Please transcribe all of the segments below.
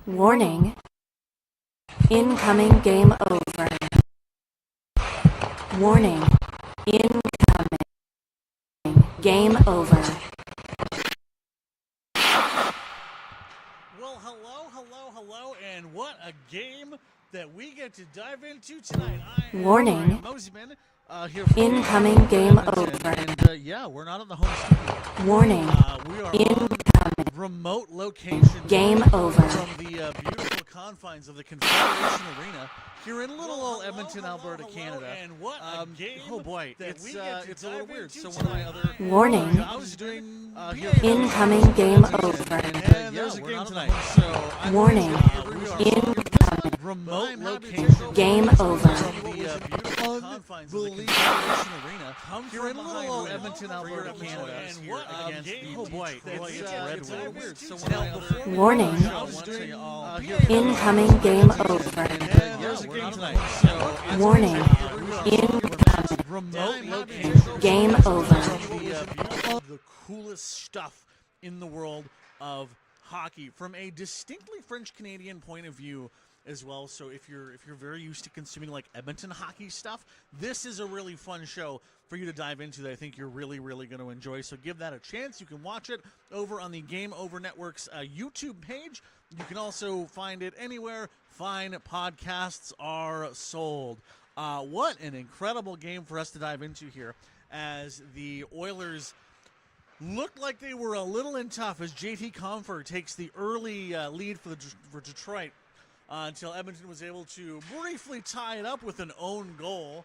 Warning. Incoming game over. Warning. Incoming game over. Well, hello, and what a game that we get to dive into tonight. Warning. Mosimann, here for Incoming game Edmonton, over. and yeah, we're not at the home studio. Warning. We are Incoming on remote location. game over. From the beautiful confines of the Confederation Arena here in little old Edmonton, Alberta, Canada. And what a game oh boy, that it's we get to it's a little dive weird. into So one of my other Warning. jobs doing here Incoming game over. and there's a we're game not tonight. So Warning. we are Incoming remote location game over. from the beautiful confines of the Confederation Arena here in little old Edmonton, Alberta, Canada. And what a against game oh boy, that it's we get Red to Wings. dive into So tonight. one of my other Warning. jobs doing Incoming game over. and there's a game tonight. So Warning. Incoming remote location game over. the coolest stuff in the world of hockey from a distinctly French Canadian point of view as well. So if you're very used to consuming like Edmonton hockey stuff, this is a really fun show for you to dive into that I think you're really going to enjoy. So give that a chance. You can watch it over on the Game Over Network's YouTube page. You can also find it anywhere fine podcasts are sold. What an incredible game for us to dive into here as the Oilers looked like they were a little in tough as JT Compher takes the early lead for Detroit until Edmonton was able to briefly tie it up with an own goal.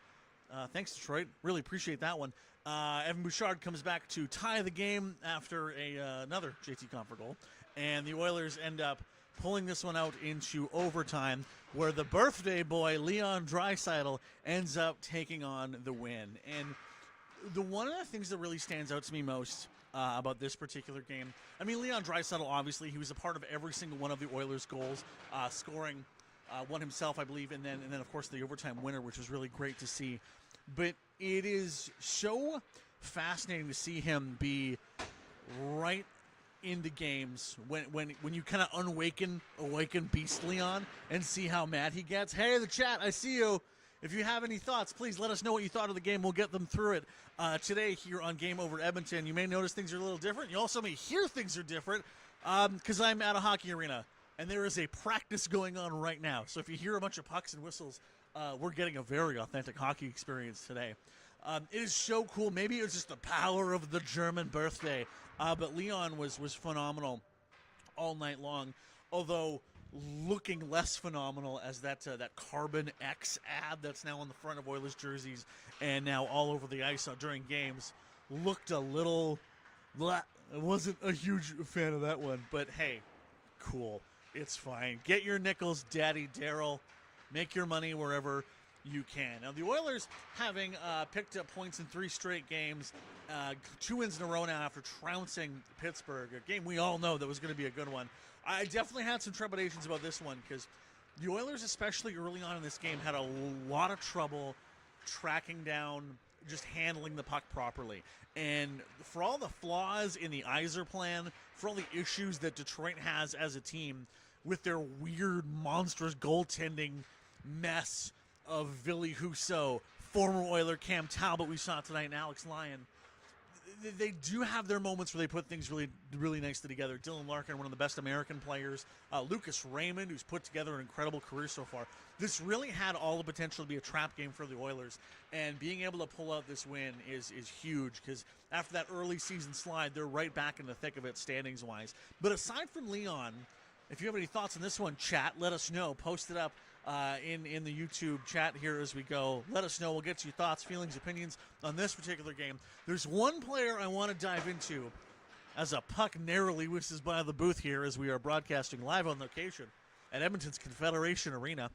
Thanks, Detroit. Really appreciate that one. Evan Bouchard comes back to tie the game after another JT Compher goal. And the Oilers end up pulling this one out into overtime where the birthday boy, Leon Draisaitl, ends up taking on the win. And one of the things that really stands out to me most about this particular game, I mean, Leon Draisaitl, obviously, he was a part of every single one of the Oilers' goals, scoring one himself, I believe, and then, of course, the overtime winner, which was really great to see. But it is so fascinating to see him be right into games when you kind of awaken Beast Leon and see how mad he gets. Hey, the chat, I see you. If you have any thoughts, please let us know what you thought of the game. We'll get them through it today here on Game Over Edmonton. You may notice things are a little different. You also may hear things are different because I'm at a hockey arena, and there is a practice going on right now. So if you hear a bunch of pucks and whistles, we're getting a very authentic hockey experience today. It is so cool. Maybe it was just the power of the German birthday, but Leon was phenomenal all night long, although looking less phenomenal as that Carbon X ad that's now on the front of Oilers jerseys and now all over the ice during games looked a little blah. I wasn't a huge fan of that one, but hey, cool. It's fine. Get your nickels, Daddy Daryl. Make your money wherever you can. Now, the Oilers, having picked up points in 3 straight games, 2 wins in a row now after trouncing Pittsburgh, a game we all know that was going to be a good one. I definitely had some trepidations about this one because the Oilers, especially early on in this game, had a lot of trouble tracking down, just handling the puck properly. And for all the flaws in the Yzer plan, for all the issues that Detroit has as a team with their weird, monstrous goaltending mess of Ville Husso, former Oiler Cam Talbot we saw tonight, and Alex Lyon, they do have their moments where they put things really nicely together. Dylan Larkin, one of the best American players. Lucas Raymond, who's put together an incredible career so far. This really had all the potential to be a trap game for the Oilers, and being able to pull out this win is huge because after that early season slide, they're right back in the thick of it standings-wise. But aside from Leon, if you have any thoughts on this one, chat, let us know. Post it up in the YouTube chat here as we go. Let us know. We'll get to your thoughts, feelings, opinions on this particular game. There's one player I want to dive into as a puck narrowly whizzes by the booth here as we are broadcasting live on location at Edmonton's Confederation Arena.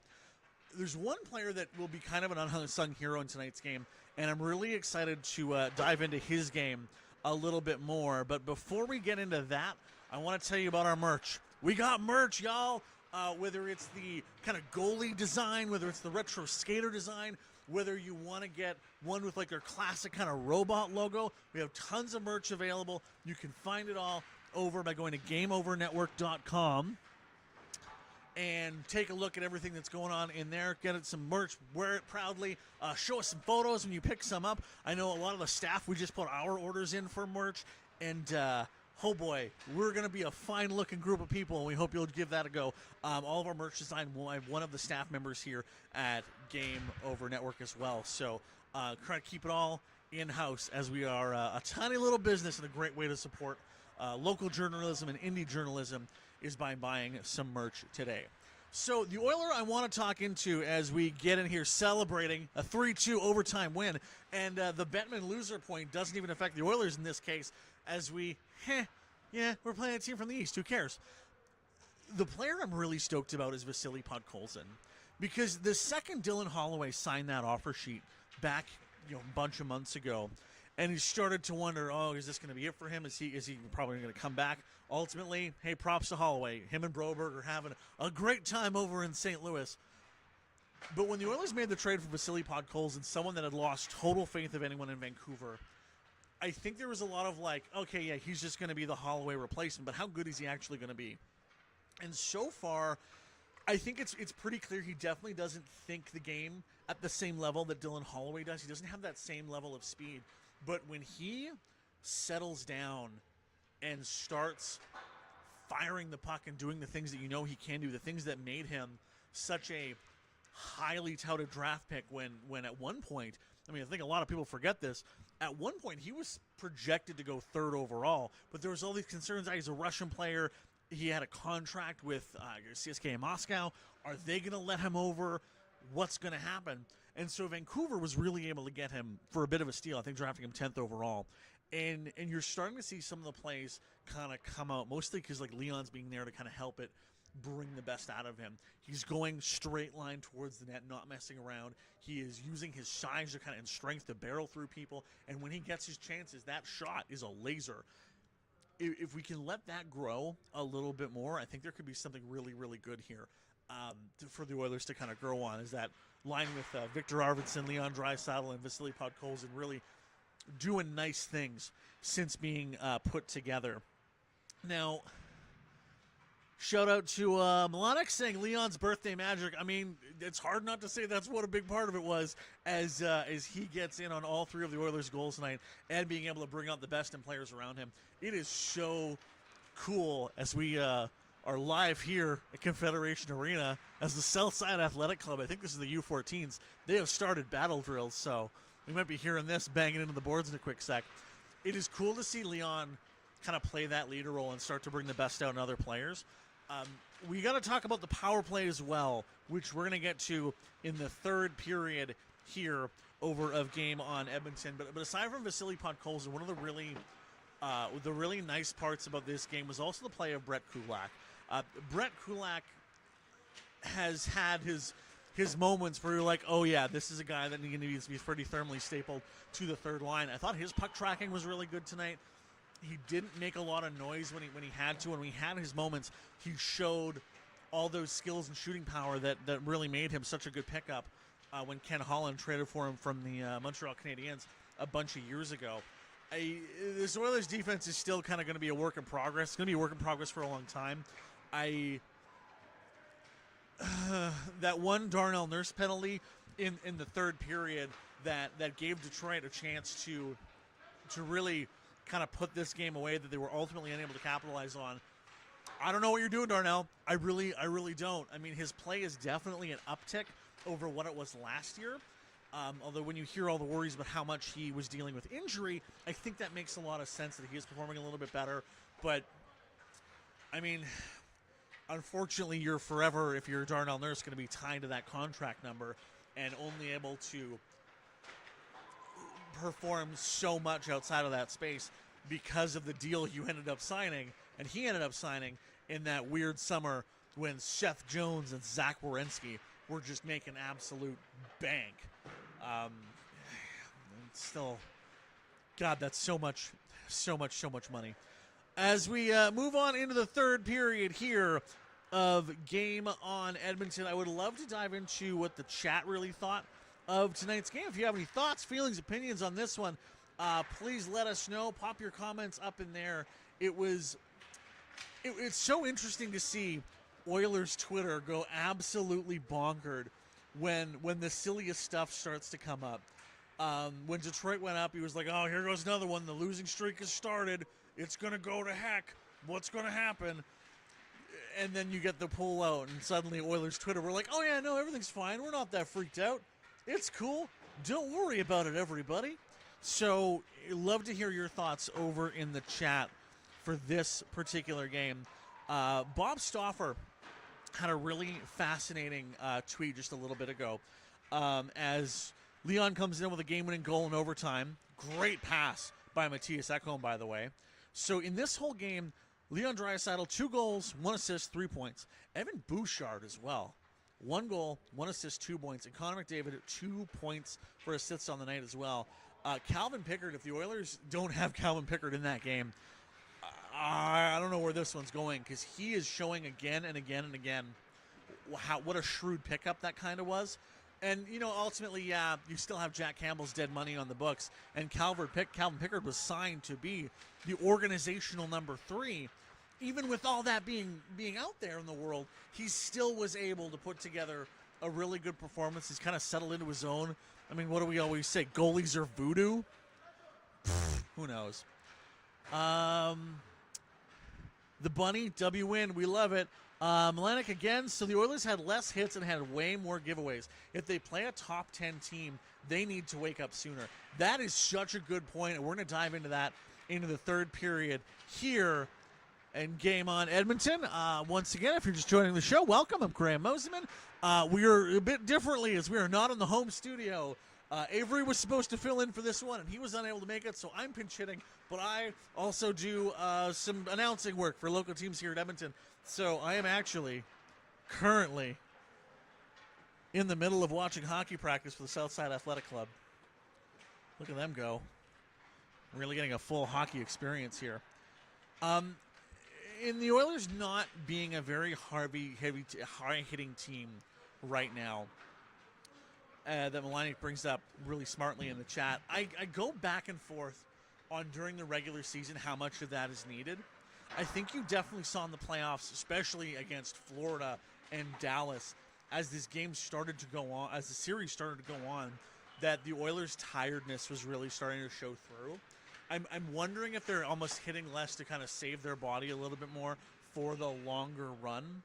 There's one player that will be kind of an unsung hero in tonight's game, and I'm really excited to dive into his game a little bit more. But before we get into that, I want to tell you about our merch. We got merch, y'all. Whether it's the kind of goalie design, whether it's the retro skater design, whether you want to get one with like their classic kind of robot logo, we have tons of merch available. You can find it all over by going to GameOverNetwork.com. and take a look at everything that's going on in there. Get it some merch, wear it proudly, show us some photos when you pick some up. I know a lot of the staff, we just put our orders in for merch, and oh boy, we're going to be a fine-looking group of people, and we hope you'll give that a go. All of our merch designed by one of the staff members here at Game Over Network as well. So try to keep it all in-house, as we are a tiny little business, and a great way to support local journalism and indie journalism is by buying some merch today. So the Oiler I want to talk into as we get in here celebrating a 3-2 overtime win, and the Bettman loser point doesn't even affect the Oilers in this case, as we're playing a team from the East. Who cares? The player I'm really stoked about is Vasily Podkolzin, because the second Dylan Holloway signed that offer sheet back a bunch of months ago, and he started to wonder, is this going to be it for him? Is he probably going to come back? Ultimately, hey, props to Holloway. Him and Broberg are having a great time over in St. Louis. But when the Oilers made the trade for Vasily Podkolzin, someone that had lost total faith of anyone in Vancouver, I think there was a lot of he's just going to be the Holloway replacement, but how good is he actually going to be? And so far, I think it's pretty clear he definitely doesn't think the game at the same level that Dylan Holloway does. He doesn't have that same level of speed. But when he settles down and starts firing the puck and doing the things that he can do, the things that made him such a highly touted draft pick when at one point, I think a lot of people forget this, at one point he was projected to go third overall, but there was all these concerns that he's a Russian player. He had a contract with CSKA Moscow. Are they going to let him over? What's going to happen? And so Vancouver was really able to get him for a bit of a steal, I think drafting him 10th overall. And you're starting to see some of the plays kind of come out, mostly because Leon's being there to kind of help it bring the best out of him. He's going straight line towards the net, not messing around. He is using his size to and strength to barrel through people. And when he gets his chances, that shot is a laser. If we can let that grow a little bit more, I think there could be something really, really good here for the Oilers to kind of grow on, is that line with Victor Arvidsson, Leon Draisaitl, and Vasily Podkolzin really doing nice things since being put together. Now, shout out to Milanic saying Leon's birthday magic. It's hard not to say that's what a big part of it was, as he gets in on all three of the Oilers' goals tonight and being able to bring out the best in players around him. It is so cool as we are live here at Confederation Arena as the Southside Athletic Club. I think this is the U14s. They have started battle drills, so we might be hearing this banging into the boards in a quick sec. It is cool to see Leon kind of play that leader role and start to bring the best out in other players. We got to talk about the power play as well, which we're going to get to in the third period here over of Game on Edmonton. But aside from Vasily Podkolzin, one of the really nice parts about this game was also the play of Brett Kulak. Brett Kulak has had his moments where you're like, oh yeah, this is a guy that needs to be pretty thermally stapled to the third line. I thought his puck tracking was really good tonight. He didn't make a lot of noise when he had to. When he had his moments, he showed all those skills and shooting power that really made him such a good pickup when Ken Holland traded for him from the Montreal Canadiens a bunch of years ago. This Oilers defense is still kind of going to be a work in progress. It's going to be a work in progress for a long time. That one Darnell Nurse penalty in the third period that gave Detroit a chance to really kind of put this game away that they were ultimately unable to capitalize on. I don't know what you're doing, Darnell. I really don't. His play is definitely an uptick over what it was last year. Although when you hear all the worries about how much he was dealing with injury, I think that makes a lot of sense that he is performing a little bit better. But, unfortunately, you're forever, if you're Darnell Nurse, going to be tied to that contract number and only able to perform so much outside of that space because of the deal you ended up signing, and he ended up signing in that weird summer when Seth Jones and Zach Werenski were just making absolute bank. Still, God, that's so much money. As we move on into the third period here of Game on Edmonton, I would love to dive into what the chat really thought of tonight's game. If you have any thoughts, feelings, opinions on this one, please let us know. Pop your comments up in there. It's so interesting to see Oilers Twitter go absolutely bonkered when the silliest stuff starts to come up. When Detroit went up, he was like, oh, here goes another one. The losing streak has started. It's going to go to heck. What's going to happen? And then you get the pull out, and suddenly Oilers Twitter, we're like, oh, yeah, no, everything's fine. We're not that freaked out. It's cool. Don't worry about it, everybody. So, love to hear your thoughts over in the chat for this particular game. Bob Stauffer had a really fascinating tweet just a little bit ago as Leon comes in with a game-winning goal in overtime. Great pass by Matthias Ekholm, by the way. So in this whole game, Leon Draisaitl, 2 goals, 1 assist, 3 points. Evan Bouchard as well. 1 goal, 1 assist, 2 points. And Connor McDavid, 2 points for assists on the night as well. Calvin Pickard, if the Oilers don't have Calvin Pickard in that game, I don't know where this one's going, because he is showing again and again and again what a shrewd pickup that kind of was. And, ultimately, yeah, you still have Jack Campbell's dead money on the books, and Calvin Pickard was signed to be the organizational number 3. Even with all that being out there in the world, he still was able to put together a really good performance. He's kind of settled into his own. I mean, what do we always say? Goalies are voodoo? Who knows? The Bunny, W-win, we love it. Melanek again, so the Oilers had less hits and had way more giveaways. If they play a top 10 team, they need to wake up sooner. That is such a good point, and we're going to dive into that into the third period here in Game On Edmonton. Once again, if you're just joining the show, welcome. I'm Graham Mosimann. We are a bit differently as we are not in the home studio. Avry was supposed to fill in for this one, and he was unable to make it, so I'm pinch hitting. But I also do some announcing work for local teams here at Edmonton. So I am actually currently in the middle of watching hockey practice for the Southside Athletic Club. Look at them go. Really getting a full hockey experience here. In the Oilers not being a very high-hitting team right now, that Melanek brings up really smartly in the chat, I go back and forth on during the regular season how much of that is needed. I think you definitely saw in the playoffs, especially against Florida and Dallas, as this game started to go on, as the series started to go on, that the Oilers' tiredness was really starting to show through. I'm wondering if they're almost hitting less to kind of save their body a little bit more for the longer run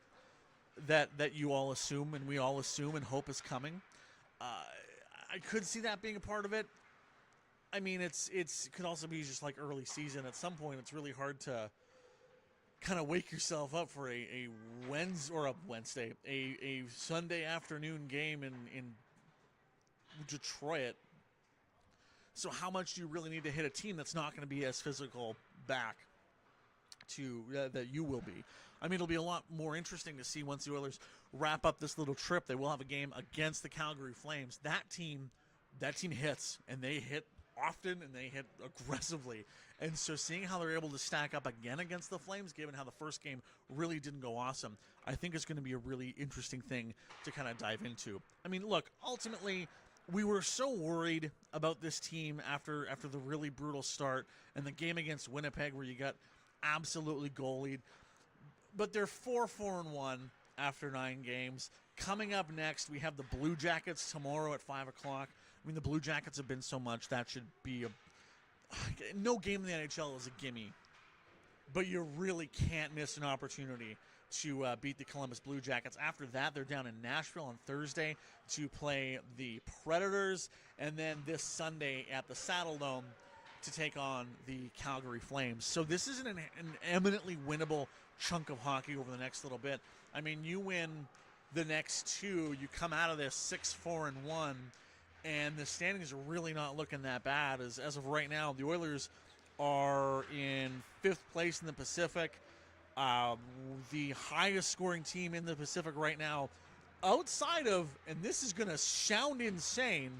that you all assume and we all assume and hope is coming. I could see that being a part of it. I mean, it could also be just like early season. At some point, it's really hard to kind of wake yourself up for a Wednesday, a Sunday afternoon game in Detroit. So how much do you really need to hit a team that's not going to be as physical back to that you will be? I mean, it'll be a lot more interesting to see once the Oilers wrap up this little trip. They will have a game against the Calgary Flames. That team hits, and they hit often, and they hit aggressively. And so seeing how they're able to stack up again against the Flames, given how the first game really didn't go awesome, I think it's going to be a really interesting thing to kind of dive into. I mean, look, ultimately, we were so worried about this team after the really brutal start and the game against Winnipeg where you got absolutely goalied. But they're 4-4-1 after 9 games. Coming up next, we have the Blue Jackets tomorrow at 5 o'clock. I mean, the Blue Jackets have been so much. That should be no game in the NHL is a gimme. But you really can't miss an opportunity to beat the Columbus Blue Jackets. After that, they're down in Nashville on Thursday to play the Predators. And then this Sunday at the Saddle Dome to take on the Calgary Flames. So this is an eminently winnable chunk of hockey over the next little bit. I mean, you win the next 2, you come out of this 6-4-1, and the standings are really not looking that bad. As of right now, the Oilers are in 5th place in the Pacific, the highest scoring team in the Pacific right now, outside of, and this is going to sound insane,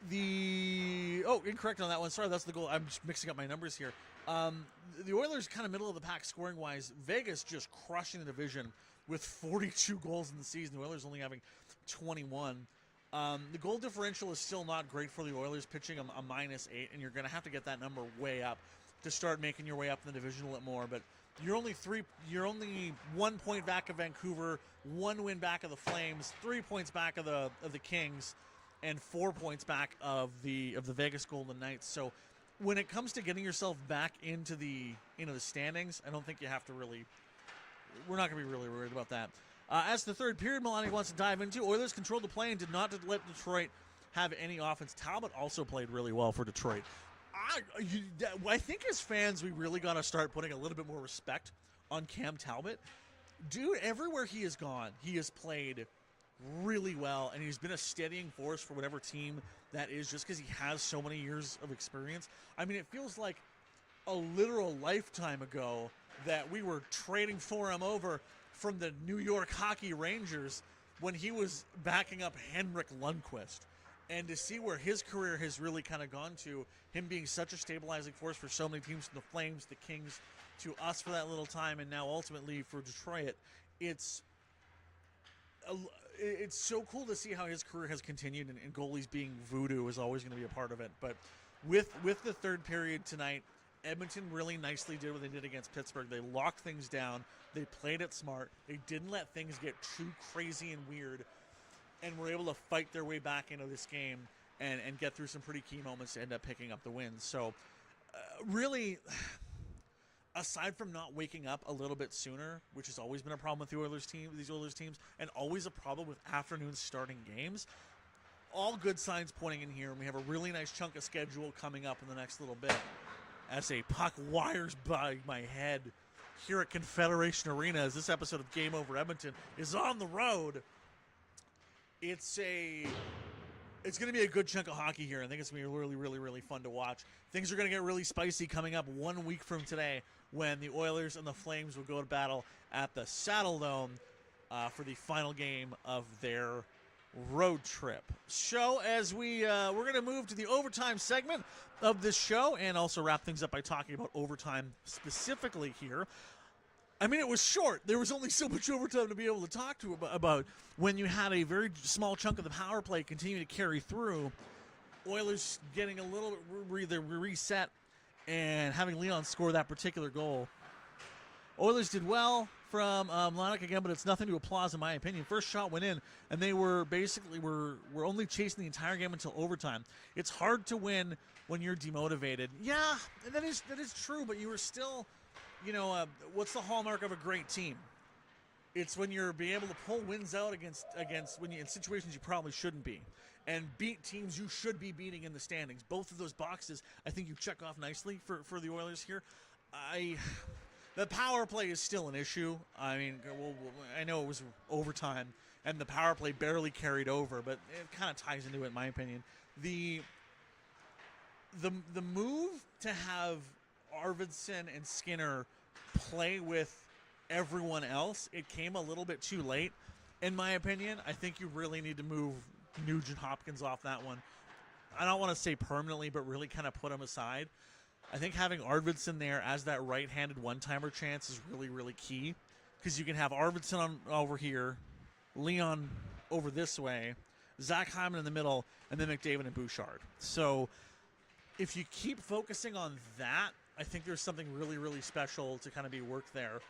incorrect on that one. Sorry, that's the goal. I'm just mixing up my numbers here. The Oilers kind of middle of the pack scoring wise. Vegas just crushing the division with 42 goals in the season. The Oilers only having 21. The goal differential is still not great for the Oilers, pitching a -8, and you're going to have to get that number way up to start making your way up in the division a little more. But you're only 1 point back of Vancouver, 1 win back of the Flames, 3 points back of the Kings, and 4 points back of the Vegas Golden Knights. So when it comes to getting yourself back into the standings, I don't think you have to really. We're not going to be really worried about that. As the third period, Milani wants to dive into, Oilers controlled the play and did not let Detroit have any offense. Talbot also played really well for Detroit. I think as fans, we really got to start putting a little bit more respect on Cam Talbot. Dude, everywhere he has gone, he has played really well, and he's been a steadying force for whatever team that is, just because he has so many years of experience. I mean, it feels like a literal lifetime ago that we were trading for him over from the New York Hockey Rangers when he was backing up Henrik Lundqvist. And to see where his career has really kind of gone to, him being such a stabilizing force for so many teams, from the Flames, the Kings, to us for that little time, and now ultimately for Detroit, it's so cool to see how his career has continued, and goalies being voodoo is always going to be a part of it. But with the third period tonight, Edmonton really nicely did what they did against Pittsburgh. They locked things down. They played it smart. They didn't let things get too crazy and weird, and were able to fight their way back into this game and get through some pretty key moments to end up picking up the win. So really, aside from not waking up a little bit sooner, which has always been a problem with these Oilers teams, and always a problem with afternoon starting games, all good signs pointing in here. And we have a really nice chunk of schedule coming up in the next little bit. As a puck wires by my head here at Confederation Arena, as this episode of Game Over Edmonton is on the road. It's going to be a good chunk of hockey here. I think it's going to be really, really, really fun to watch. Things are going to get really spicy coming up 1 week from today, when the Oilers and the Flames will go to battle at the Saddle Dome for the final game of their road trip. So as we're going to move to the overtime segment of this show, and also wrap things up by talking about overtime specifically here. I mean, it was short. There was only so much overtime to be able to talk about when you had a very small chunk of the power play continue to carry through. Oilers getting a little bit reset and having Leon score that particular goal. Oilers did well from Mladic again, but it's nothing to applause in my opinion. First shot went in, and they were basically were only chasing the entire game until overtime. It's hard to win when you're demotivated. Yeah, that is true, but you were still, what's the hallmark of a great team? It's when you're being able to pull wins out against when you in situations you probably shouldn't be, and beat teams you should be beating in the standings. Both of those boxes, I think you check off nicely for the Oilers here. The power play is still an issue. I mean, I know it was overtime, and the power play barely carried over, but it kind of ties into it, in my opinion. The move to have Arvidsson and Skinner play with everyone else, it came a little bit too late, in my opinion. I think you really need to move Nugent Hopkins off that one. I don't want to say permanently, but really kind of put him aside. I think having Arvidsson there as that right-handed one-timer chance is really, really key, because you can have Arvidsson over here, Leon over this way, Zach Hyman in the middle, and then McDavid and Bouchard. So if you keep focusing on that, I think there's something really, really special to kind of be worked there.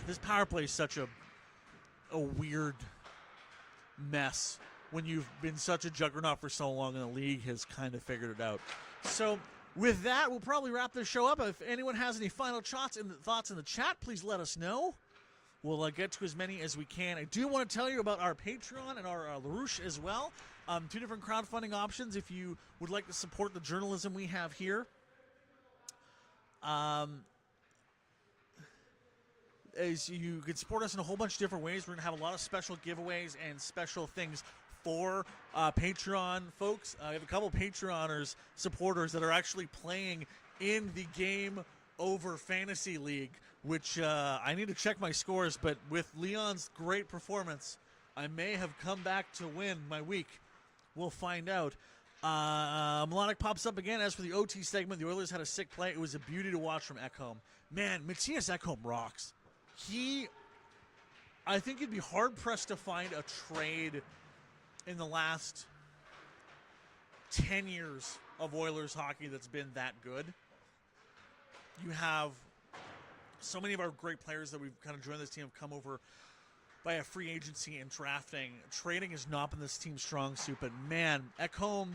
This power play is such a weird mess when you've been such a juggernaut for so long and the league has kind of figured it out. So with that, we'll probably wrap this show up. If anyone has any final thoughts in the chat, please let us know. We'll get to as many as we can. I do want to tell you about our Patreon and our LaRouche as well. 2 different crowdfunding options if you would like to support the journalism we have here. As you can support us in a whole bunch of different ways. We're going to have a lot of special giveaways and special things for Patreon folks. I have a couple Patreoners, supporters that are actually playing in the Game Over Fantasy League, which I need to check my scores, but with Leon's great performance, I may have come back to win my week. We'll find out. Melodic pops up again. As for the OT segment, the Oilers had a sick play. It was a beauty to watch from Ekholm. Man, Matthias Ekholm rocks. I think you'd be hard-pressed to find a trade in the last 10 years of Oilers hockey that's been that good. you have so many of our great players that we've kind of joined this team have come over by a free agency and drafting. Trading has not been this team's strong suit, but man, Ekholm,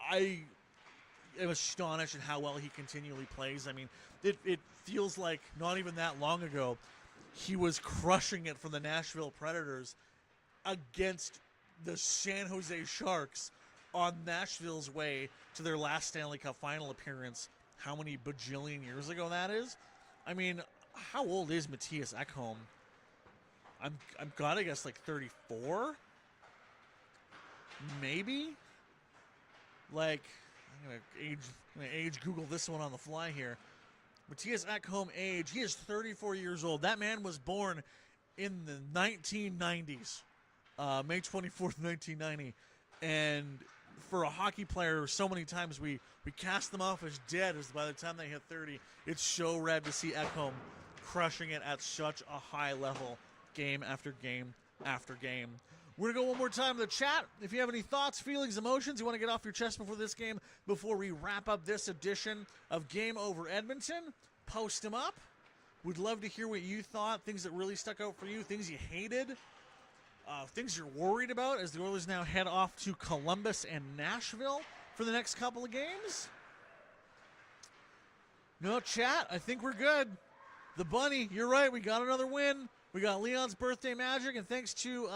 I am astonished at how well he continually plays. I mean, it feels like not even that long ago he was crushing it for the Nashville Predators against the San Jose Sharks on Nashville's way to their last Stanley Cup final appearance. How many bajillion years ago that is? I mean, how old is Matthias Ekholm? I'm gotta guess like 34? Maybe? Like, I'm gonna age Google this one on the fly here. Matthias Ekholm age, he is 34 years old. That man was born in the 1990s. May 24th, 1990. And for a hockey player, so many times we cast them off as dead as by the time they hit 30. It's so rad to see Ekholm crushing it at such a high level game after game after game. We're going to go one more time in the chat. If you have any thoughts, feelings, emotions you want to get off your chest before this game, before we wrap up this edition of Game Over Edmonton, post them up. We'd love to hear what you thought, things that really stuck out for you, things you hated, things you're worried about as the Oilers now head off to Columbus and Nashville for the next couple of games. No, chat, I think we're good. The Bunny, you're right, we got another win. We got Leon's birthday magic, and thanks to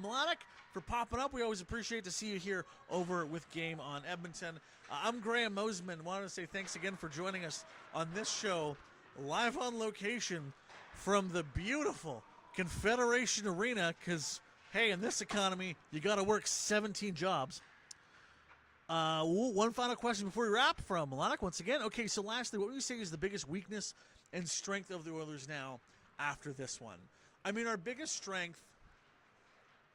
Melodic for popping up. We always appreciate to see you here over with Game on Edmonton. I'm Graham Mosimann. Wanted to say thanks again for joining us on this show, live on location from the beautiful Confederation Arena, because, hey, in this economy, you got to work 17 jobs. One final question before we wrap from Melodic once again. Okay, so lastly, what would you say is the biggest weakness and strength of the Oilers now after this one? I mean, our biggest strength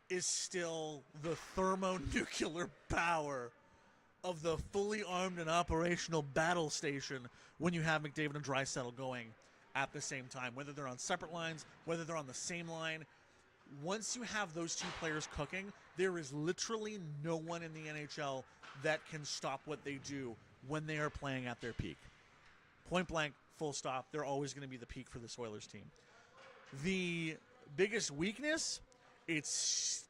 is still the thermonuclear power of the fully armed and operational battle station when you have McDavid and Draisaitl going at the same time, whether they're on separate lines, whether they're on the same line. Once you have those two players cooking, there is literally no one in the NHL that can stop what they do when they are playing at their peak. Point blank, full stop. They're always going to be the peak for this Oilers team. The biggest weakness, it's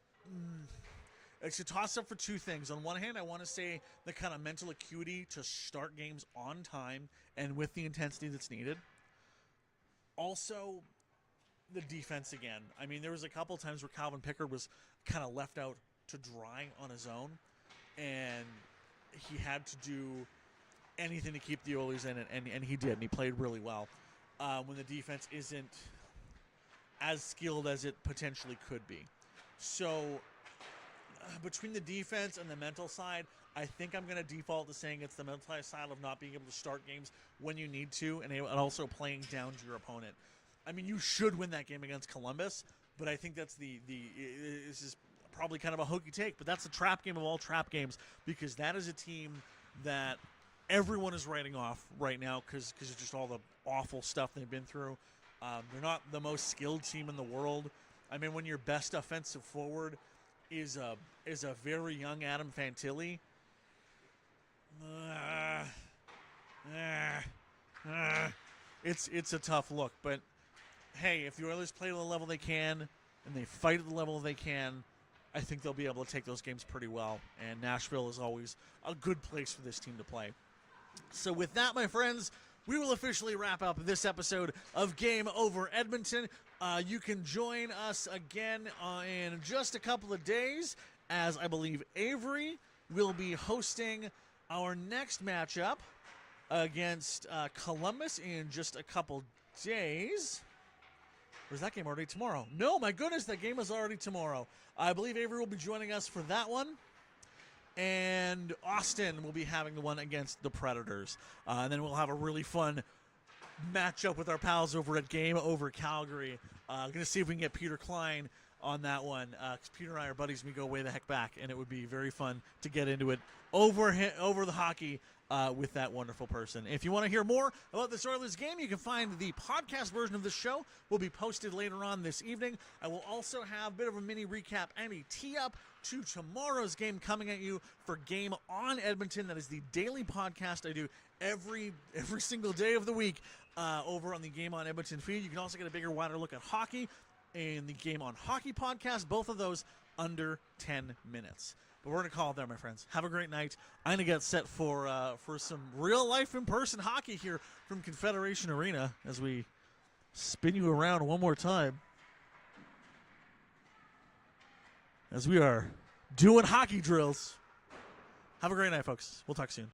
a toss-up for two things. On one hand, I want to say the kind of mental acuity to start games on time and with the intensity that's needed. Also, the defense again. I mean, there was a couple times where Calvin Pickard was kind of left out to dry on his own, and he had to do anything to keep the Oilers in it, and he did, and he played really well. When the defense isn't as skilled as it potentially could be. So between the defense and the mental side, I think I'm going to default to saying it's the mental side of not being able to start games when you need to, and also playing down to your opponent. I mean, you should win that game against Columbus, but I think that's this is probably kind of a hokey take, but that's the trap game of all trap games, because that is a team that everyone is writing off right now because of just all the awful stuff they've been through. They're not the most skilled team in the world. I mean, when your best offensive forward is a very young Adam Fantilli, it's a tough look. But hey, if the Oilers play to the level they can and they fight at the level they can, I think they'll be able to take those games pretty well. And Nashville is always a good place for this team to play. So with that, my friends, we will officially wrap up this episode of Game Over Edmonton. You can join us again in just a couple of days, as I believe Avry will be hosting our next matchup against Columbus in just a couple days. Or is that game already tomorrow? No, my goodness, that game is already tomorrow. I believe Avry will be joining us for that one. And Austin will be having the one against the Predators. And then we'll have a really fun matchup with our pals over at Game Over Calgary. Going to see if we can get Peter Klein on that one. 'Cause Peter and I are buddies, we go way the heck back, and it would be very fun to get into it over the hockey with that wonderful person. If you want to hear more about this Oilers game, you can find the podcast version of the show will be posted later on this evening. I will also have a bit of a mini recap and a tee-up to tomorrow's game coming at you for Game on Edmonton. That is the daily podcast I do every single day of the week over on the Game on Edmonton feed. You can also get a bigger, wider look at hockey in the Game on Hockey podcast. Both of those under 10 minutes. But we're going to call it there, my friends. Have a great night. I'm going to get set for some real-life in-person hockey here from Confederation Arena as we spin you around one more time. As we are doing hockey drills. Have a great night, folks. We'll talk soon.